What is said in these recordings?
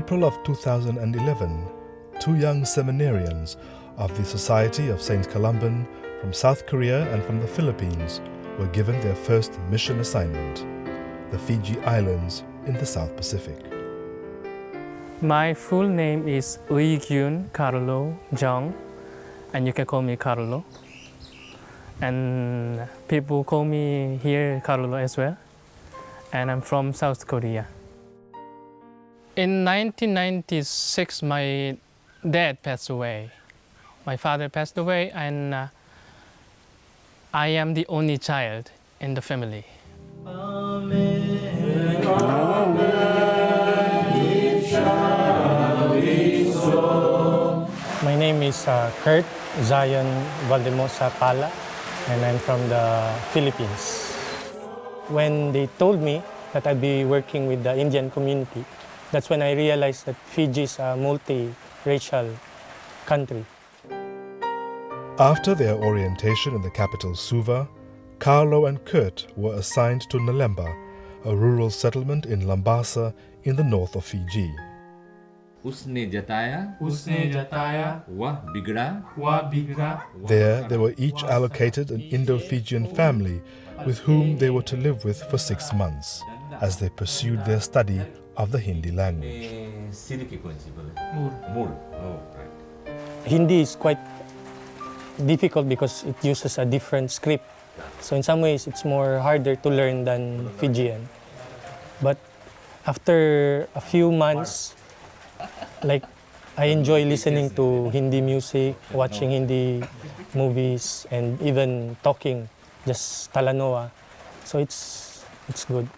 April of 2011, two young seminarians of the Society of St. Columban from South Korea and from the Philippines were given their first mission assignment, the Fiji Islands in the South Pacific. My full name is 정의균 Carlo Jung, and you can call me Carlo. And people call me here Carlo as well. And I'm from South Korea. In 1996, my dad passed away. My father passed away, and I am the only child in the family. My name is Kurt Zion Valdemosa Pala, and I'm from the Philippines. When they told me that I'd be working with the Indian community, that's when I realized that Fiji is a multi-racial country. After their orientation in the capital Suva, Carlo and Kurt were assigned to Nalemba, a rural settlement in Lambasa in the north of Fiji. Usne jataya, wa bigra. There, they were each allocated an Indo-Fijian family with whom they were to live with for 6 months as they pursued their study of the Hindi language. Hindi is quite difficult because it uses a different script. So in some ways, it's more harder to learn than Fijian. But after a few months, like I enjoy listening to Hindi music, watching Hindi movies, and even talking, just talanoa. So it's good.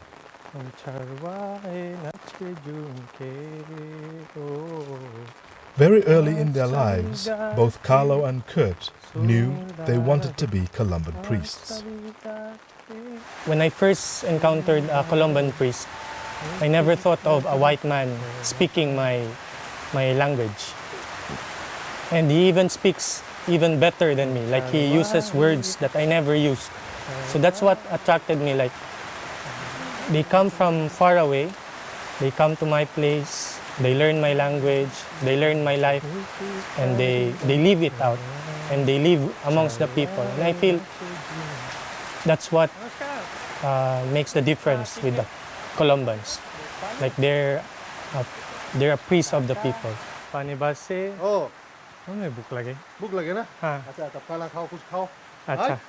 Very early in their lives, both Carlo and Kurt knew they wanted to be Columban priests. When I first encountered a Columban priest, I never thought of a white man speaking my language. And he even speaks even better than me. Like he uses words that I never used. So that's what attracted me. Like they come from far away, they come to my place, they learn my language, they learn my life, and they live it out, and they live amongst the people. And I feel that's what makes the difference with the Columbans. Like they're a priest of the people. Panibase. Oh. May book lagi. Book lagi na? हाँ. अच्छा तब काला खाओ कुछ खाओ. अच्छा.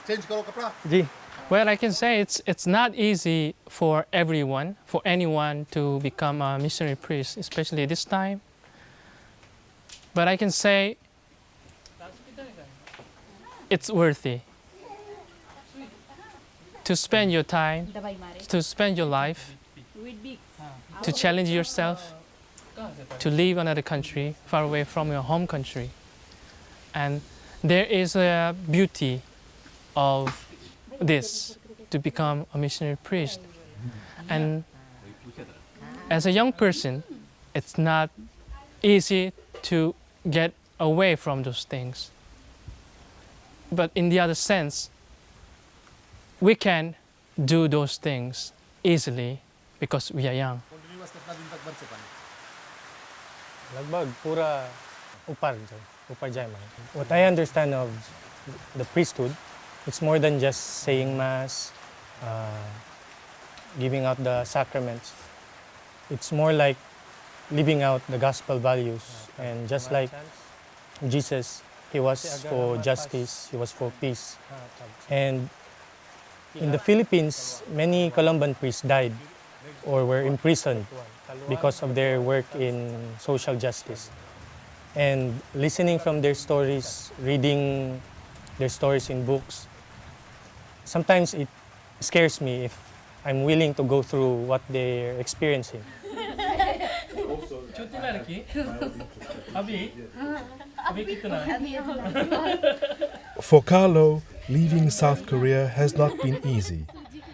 Change करो कपड़ा. जी. Well, I can say it's not easy for everyone, for anyone to become a missionary priest, especially this time. But I can say it's worthy to spend your time, to spend your life, to challenge yourself, to live another country far away from your home country. And there is a beauty of this, to become a missionary priest. And as a young person, it's not easy to get away from those things. But in the other sense, we can do those things easily because we are young. Lagbag, pura upar jay man. What I understand of the priesthood, it's more than just saying mass, giving out the sacraments. It's more like living out the gospel values. And just like Jesus, he was for justice, he was for peace. And in the Philippines, many Columban priests died or were imprisoned because of their work in social justice. And listening from their stories, reading their stories in books, sometimes it scares me if I'm willing to go through what they're experiencing. For Carlo, leaving South Korea has not been easy,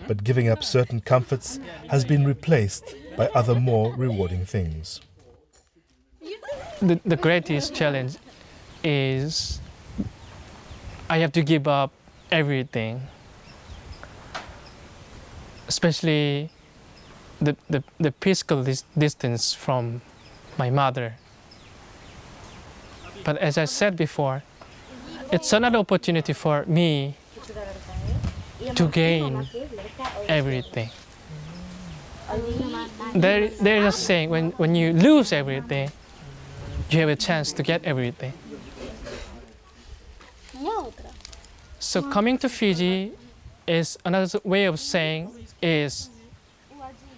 but giving up certain comforts has been replaced by other more rewarding things. The greatest challenge is I have to give up everything, especially the physical distance from my mother. But as I said before, it's another opportunity for me to gain everything. There is a saying, when you lose everything, you have a chance to get everything. So coming to Fiji is another way of saying is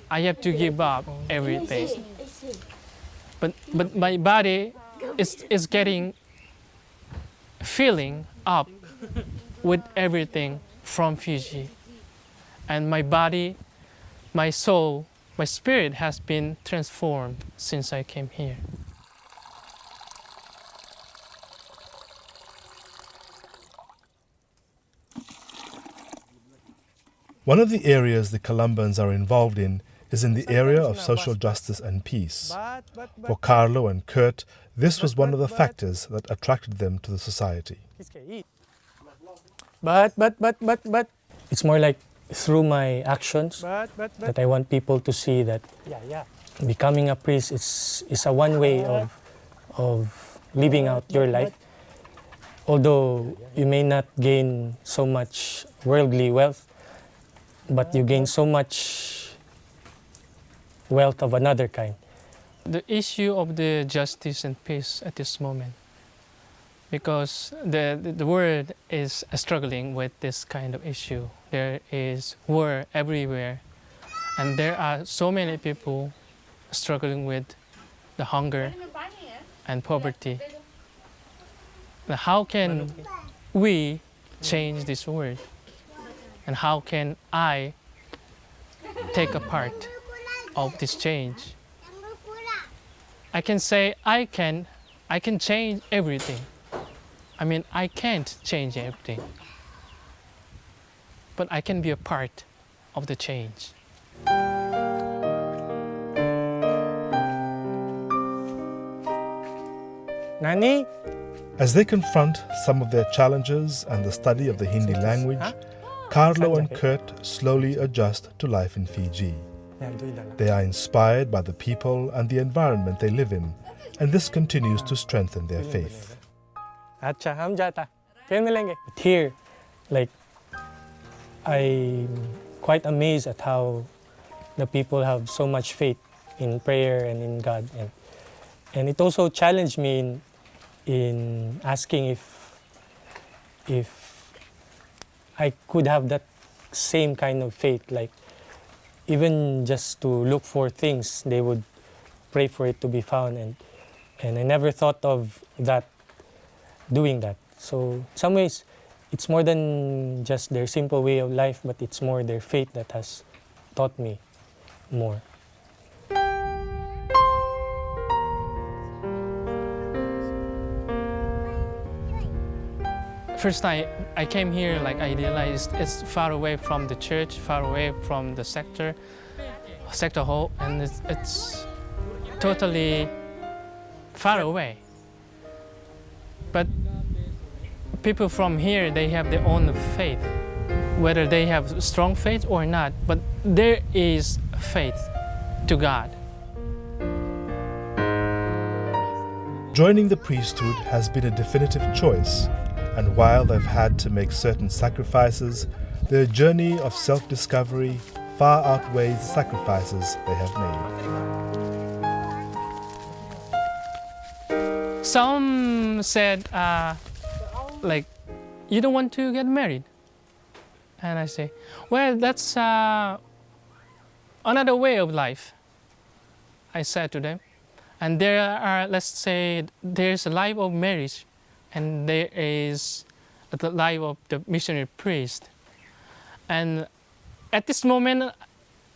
I have to give up everything. But my body is getting filling up with everything from Fiji. And my body, my soul, my spirit has been transformed since I came here. One of the areas the Columbans are involved in is in the area of social justice and peace. For Carlo and Kurt, this was one of the factors that attracted them to the society. But it's more like through my actions that I want people to see that becoming a priest is a one way of living out your life. Although you may not gain so much worldly wealth, but you gain so much wealth of another kind. The issue of the justice and peace at this moment, because the world is struggling with this kind of issue. There is war everywhere, and there are so many people struggling with the hunger and poverty. Now, how can we change this world? And how can I take a part of this change? I can say I can change everything. I mean, I can't change everything, but I can be a part of the change. Nani? As they confront some of their challenges and the study of the Hindi language, Carlo and Kurt slowly adjust to life in Fiji. They are inspired by the people and the environment they live in, and this continues to strengthen their faith. But here, like, I'm quite amazed at how the people have so much faith in prayer and in God. And it also challenged me in asking if I could have that same kind of faith, like even just to look for things, they would pray for it to be found, and I never thought of doing that. So in some ways, it's more than just their simple way of life, but it's more their faith that has taught me more. First time I came here, like I realized it's far away from the church, far away from the sector hall, and it's totally far away. But people from here, they have their own faith, whether they have strong faith or not, but there is faith to God. Joining the priesthood has been a definitive choice, and while they've had to make certain sacrifices, their journey of self-discovery far outweighs the sacrifices they have made. Some said, like, you don't want to get married? And I say, well, that's another way of life, I said to them. And there are, let's say, there's a life of marriage, and there is the life of the missionary priest. And at this moment,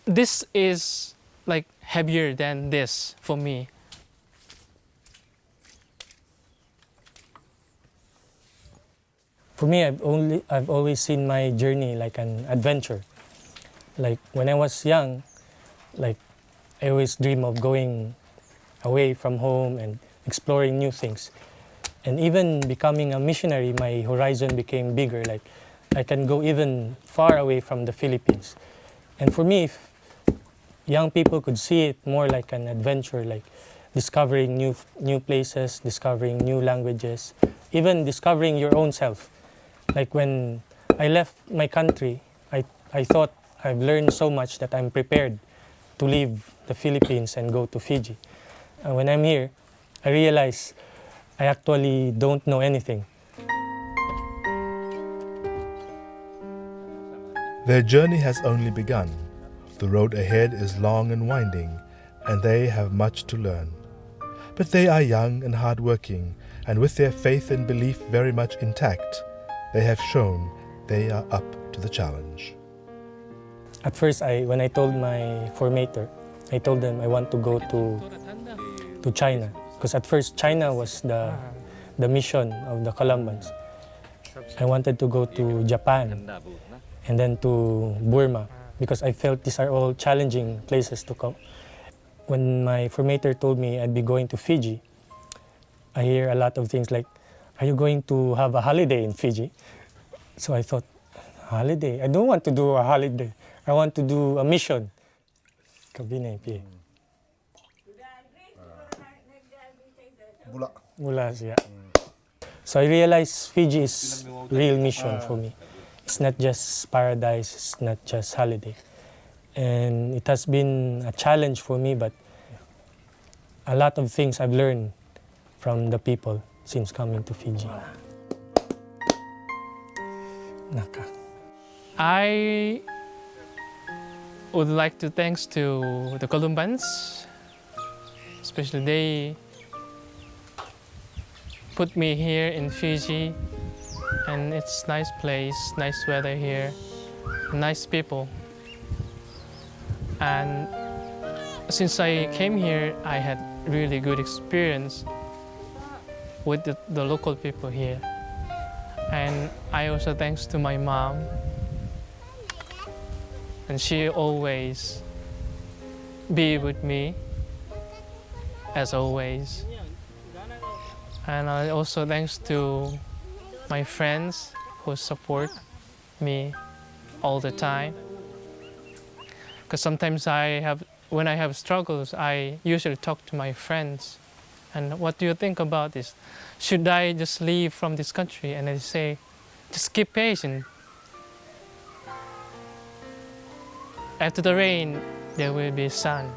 this is like heavier than this for me. For me, I've always seen my journey like an adventure. Like when I was young, like I always dream of going away from home and exploring new things. And even becoming a missionary, my horizon became bigger. Like I can go even far away from the Philippines. And for me, young people could see it more like an adventure, like discovering new places, discovering new languages, even discovering your own self. Like when I left my country, I thought I've learned so much that I'm prepared to leave the Philippines and go to Fiji. And when I'm here, I realize I actually don't know anything. Their journey has only begun. The road ahead is long and winding, and they have much to learn. But they are young and hardworking, and with their faith and belief very much intact, they have shown they are up to the challenge. At first, when I told my formator, I told them I want to go to China. Because at first, China was the mission of the Columbans. I wanted to go to Japan and then to Burma, because I felt these are all challenging places to come. When my formator told me I'd be going to Fiji, I hear a lot of things like, are you going to have a holiday in Fiji? So I thought, holiday? I don't want to do a holiday. I want to do a mission. Bula. Mula siya. So I realized Fiji is real mission for me. It's not just paradise, it's not just holiday. And it has been a challenge for me, but a lot of things I've learned from the people since coming to Fiji. Naka. I would like to thanks to the Columbans, especially they put me here in Fiji, and it's nice place, nice weather here, nice people. And since I came here, I had really good experience with the local people here. And I also thanks to my mom, and she always be with me as always. And I also thanks to my friends who support me all the time. Because sometimes when I have struggles, I usually talk to my friends. And what do you think about this? Should I just leave from this country? And they say, just keep patient. After the rain, there will be sun.